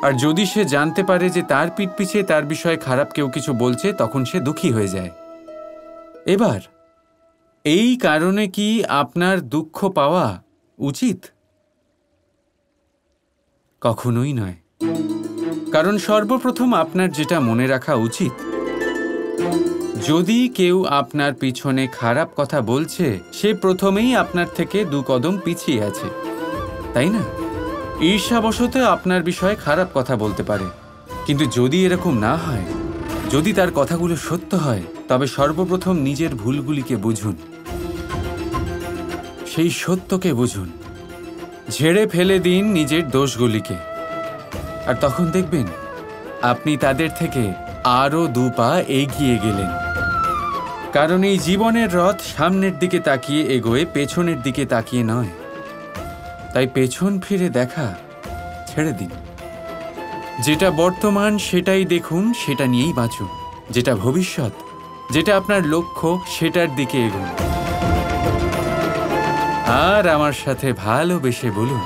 আর যদি সে জানতে পারে যে তার পিঠ পিছে তার বিষয়ে খারাপ কেউ কিছু বলছে, তখন সে দুঃখী হয়ে যায়। এবার এই কারণে কি আপনার দুঃখ পাওয়া উচিত? কখনোই নয়। কারণ সর্বপ্রথম আপনার যেটা মনে রাখা উচিত, যদি কেউ আপনার পিছনে খারাপ কথা বলছে, সে প্রথমেই আপনার থেকে 2 কদম পিছিয়ে আছে, তাই না? ঈর্ষাবশত আপনার বিষয়ে খারাপ কথা বলতে পারে, কিন্তু যদি এরকম না হয়, যদি তার কথাগুলো সত্য হয়, তবে সর্বপ্রথম নিজের ভুলগুলিকে বুঝুন, সেই সত্যকে বুঝুন, ঝেড়ে ফেলে দিন নিজের দোষগুলিকে, আর তখন দেখবেন আপনি তাদের থেকে আরও 2 পা এগিয়ে গেলেন। কারণ এই জীবনের রথ সামনের দিকে তাকিয়ে এগোয়, পেছনের দিকে তাকিয়ে নয়। তাই পেছন ফিরে দেখা ছেড়ে দিন। যেটা বর্তমান সেটাই দেখুন, সেটা নিয়েই বাঁচুন। যেটা ভবিষ্যৎ, যেটা আপনার লক্ষ্য, সেটার দিকে এগুন। আর আমার সাথে ভালোবেসে বলুন,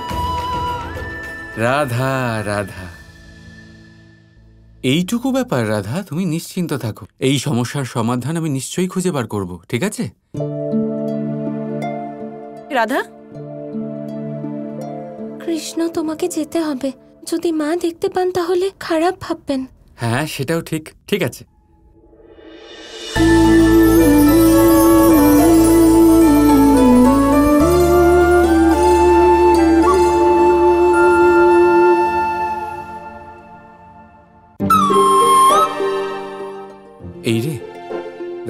রাধা রাধা। এইটুকু ব্যাপার রাধা, তুমি নিশ্চিন্ত থাকো। এই সমস্যার সমাধান আমি নিশ্চয়ই খুঁজে বার করব, ঠিক আছে? রাধা, কৃষ্ণ, তোমাকে যেতে হবে। যদি মা দেখতে পান তাহলে খারাপ ভাববেন। হ্যাঁ, সেটাও ঠিক। ঠিক আছে। এই রে,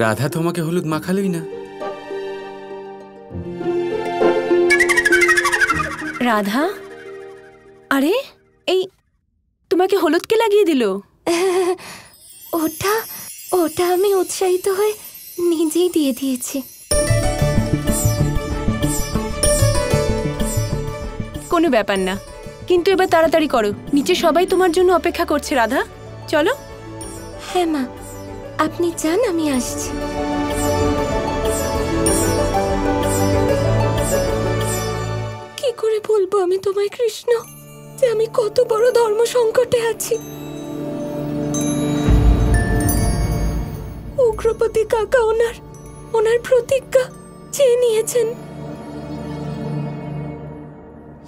রাধা তোমাকে হলুদ মাখালই না। রাধা, আরে এই তোমাকে হলুদ কে লাগিয়ে দিল? ওটা ওটা আমি উৎসাহিত হয়ে নিজেই দিয়ে দিয়েছি। কোনো ব্যাপার না, কিন্তু এবার তাড়াতাড়ি করো, নিচে সবাই তোমার জন্য অপেক্ষা করছে। রাধা, চলো। হ্যাঁ মা, আপনি যান, আমি আসছি। কি করে বলবো আমি তোমায় কৃষ্ণ, যে আমি কত বড় ধর্ম সংকটে আছি। উগ্রপতি কাকা ওনার প্রতিজ্ঞা চেয়ে নিয়েছেন।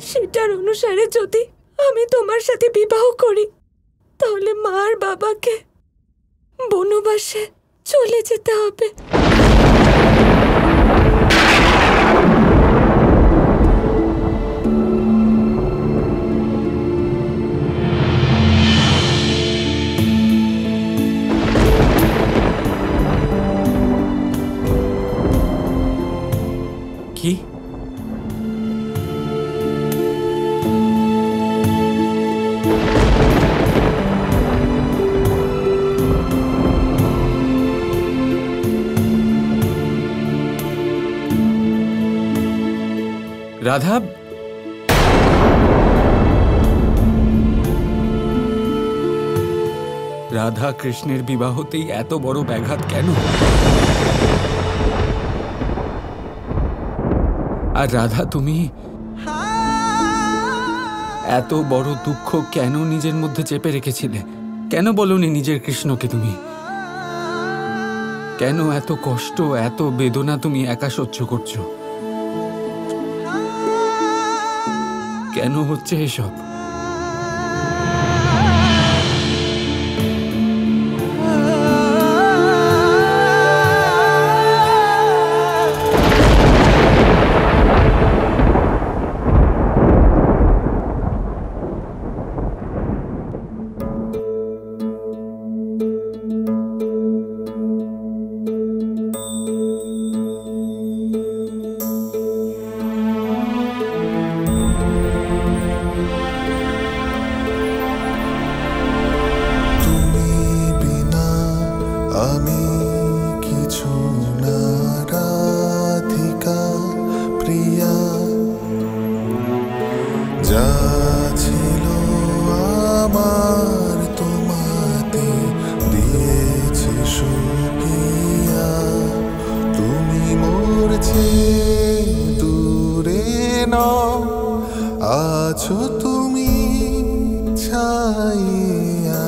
সেটার অনুসারে যদি আমি তোমার সাথে বিবাহ করি, তাহলে মা আর বাবাকে বনবাসে চলে যেতে হবে। কি? রাধা, রাধা কৃষ্ণের বিবাহতেই এত বড় ব্যাঘাত কেন? আর রাধা, তুমি এত বড় দুঃখ কেন নিজের মধ্যে চেপে রেখেছিলে? কেন বলনি নিজের কৃষ্ণকে? তুমি কেন এত কষ্ট, এত বেদনা তুমি একা সহ্য করছো? কেন হচ্ছে এসব? পাইয়া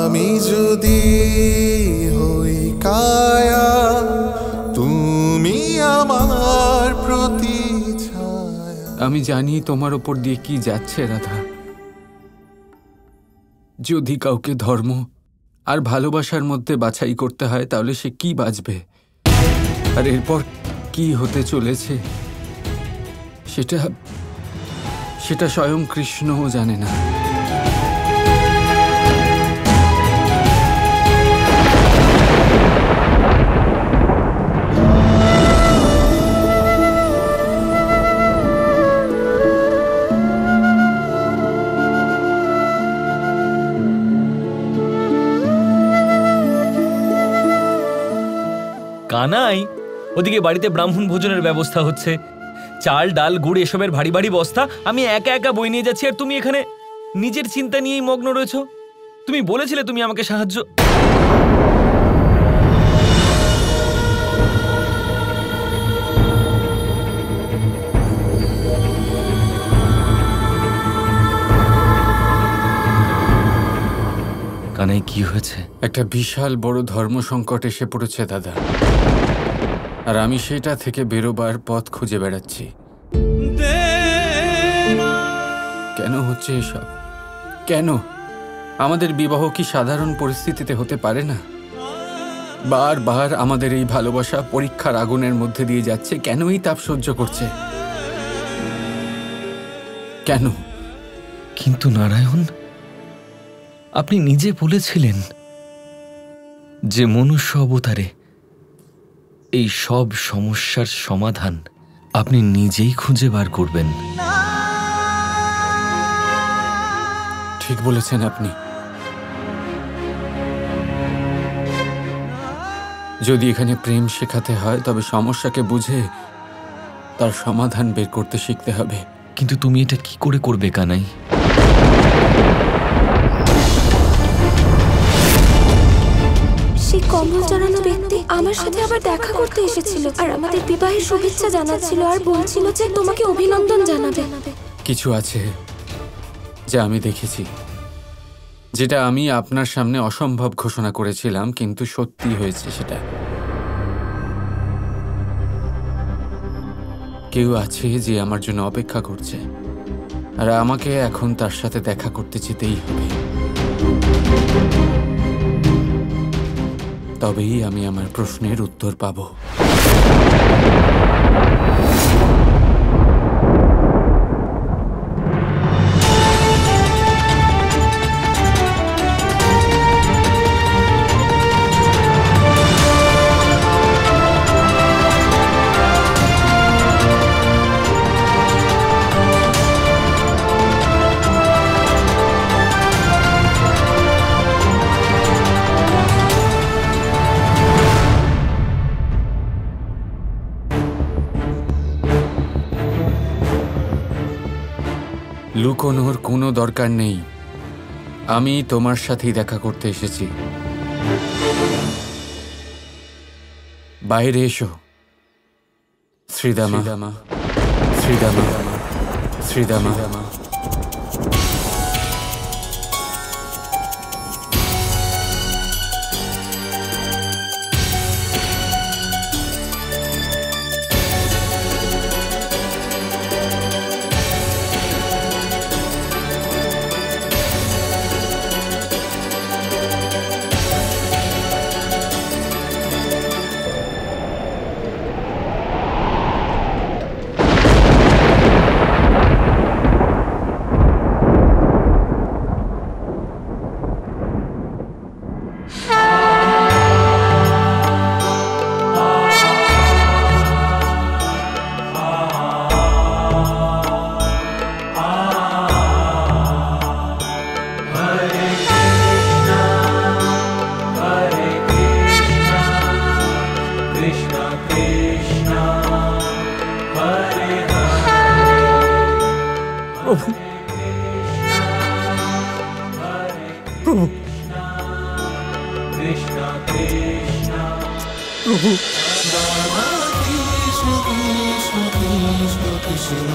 আমি যদি হই কায়া, তুমি আমার প্রতি ছায়া। আমি জানি তোমার ওপর দিয়ে কি যাচ্ছে রাধা। যদি কাউকে ধর্ম আর ভালোবাসার মধ্যে বাছাই করতে হয় তাহলে সে কি বাঁচবে, আর এরপর কি হতে চলেছে সেটা সেটা স্বয়ং কৃষ্ণও জানে না। কানাই, ওদিকে বাড়িতে ব্রাহ্মণ ভোজনের ব্যবস্থা হচ্ছে, চাল ডাল গুড় এসবের ভারী ভারী বস্তা আমি একা একা বই নিয়ে যাচ্ছি, আর তুমি এখানে নিজের চিন্তা নিয়েই মগ্ন রয়েছো। তুমি বলেছিলে তুমি আমাকে সাহায্য। কানাই, কি হয়েছে? একটা বিশাল বড় ধর্ম সংকট এসে পড়েছে দাদা, আর আমি সেটা থেকে বেরোবার পথ খুঁজে বেড়াচ্ছি। কেন হচ্ছে এসব? কেন? আমাদের বিবাহ কি সাধারণ পরিস্থিতিতে হতে পারে না? বারবার আমাদের এই ভালোবাসা পরীক্ষার আগুনের মধ্যে দিয়ে যাচ্ছে। কেন এই তাপ সহ্য করছে? কেন? কিন্তু নারায়ণ, আপনি নিজে বলেছিলেন যে মনুষ্য অবতারে এই সব সমস্যার সমাধান আপনি নিজেই খুঁজে বার করবেন। ঠিক বলেছেন আপনি। যদি এখানে প্রেম শেখাতে হয় তবে সমস্যাকে বুঝে তার সমাধান বের করতে শিখতে হবে। কিন্তু তুমি এটা কি করে করবে কানাই? সেই কম্বল জড়ানো ব্যক্তি আমার সাথে আবার দেখা করতে এসেছিল আর আমাদের বিবাহের শুভেচ্ছা জানাচ্ছিল আর বলছিল যে তোমাকে অভিনন্দন জানাবে। কিছু আছে যা আমি দেখেছি, যেটা আমি আপনার সামনে অসম্ভব ঘোষণা করেছিলাম, কিন্তু সত্যি হয়েছে সেটা। কেউ আছে যে আমার জন্য অপেক্ষা করছে, আর আমাকে এখন তার সাথে দেখা করতে যেতেই হবে। তবেই আমি আমার প্রশ্নের উত্তর পাব। লুকোনোর কোনো দরকার নেই। আমি তোমার সাথেই দেখা করতে এসেছি। বাইরে এসো শ্রীদামা, শ্রীদামা, শ্রীদামা। প্রভু, প্রভু, কৃষ্ণ কৃষ্ণ কৃষ্ণ কৃষ্ণ।